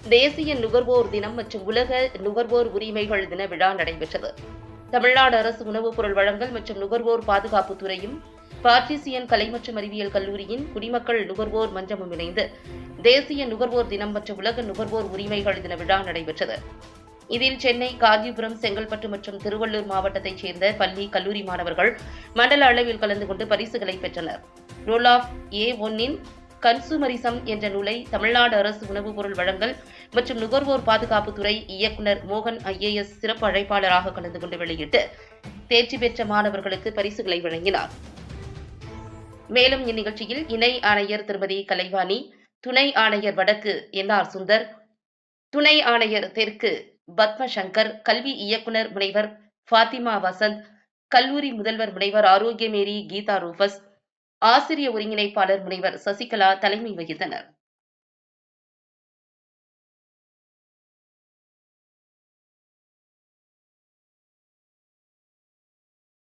தேசிய நுகர்வோர் தினம் மற்றும் உலக நுகர்வோர் உரிமைகள் தின விழா நடைபெற்றது. தமிழ்நாடு அரசு உணவுப் பொருள் வழங்கல் மற்றும் நுகர்வோர் பாதுகாப்புத் துறையும் பாட்ரிசியன் கலை மற்றும் அறிவியல் கல்லூரியின் குடிமக்கள் நுகர்வோர் மன்றமும் இணைந்து தேசிய நுகர்வோர் தினம் மற்றும் உலக நுகர்வோர் உரிமைகள் தின விழா நடைபெற்றது. இதில் சென்னை, காஞ்சிபுரம், செங்கல்பட்டு மற்றும் திருவள்ளூர் மாவட்டத்தைச் சேர்ந்த பள்ளி, கல்லூரி மாணவர்கள் மண்டல அளவில் கலந்து கொண்டு பரிசுகளை பெற்றனர். ரோல் ஆஃப் A1 கன்சூமரிசம் என்ற நூலை தமிழ்நாடு அரசு உணவுப் பொருள் வழங்கல் மற்றும் நுகர்வோர் பாதுகாப்புத்துறை இயக்குநர் மோகன் IAS சிறப்பு அழைப்பாளராக கலந்து கொண்டு வெளியிட்டு தேர்ச்சி பெற்ற மாணவர்களுக்கு பரிசுகளை வழங்கினார். மேலும் இந்நிகழ்ச்சியில் இணை ஆணையர் திருமதி கலைவாணி, துணை ஆணையர் வடக்கு NR சுந்தர், துணை ஆணையர் தெற்கு பத்மசங்கர், கல்வி இயக்குநர் முனைவர் ஃபாத்திமா வசந்த், கல்லூரி முதல்வர் முனைவர் ஆரோக்கியமேரி கீதா ரூபஸ், ஆசிரிய ஒருங்கிணைப்பாளர் முனைவர் சசிகலா தலைமை வகித்தனர்.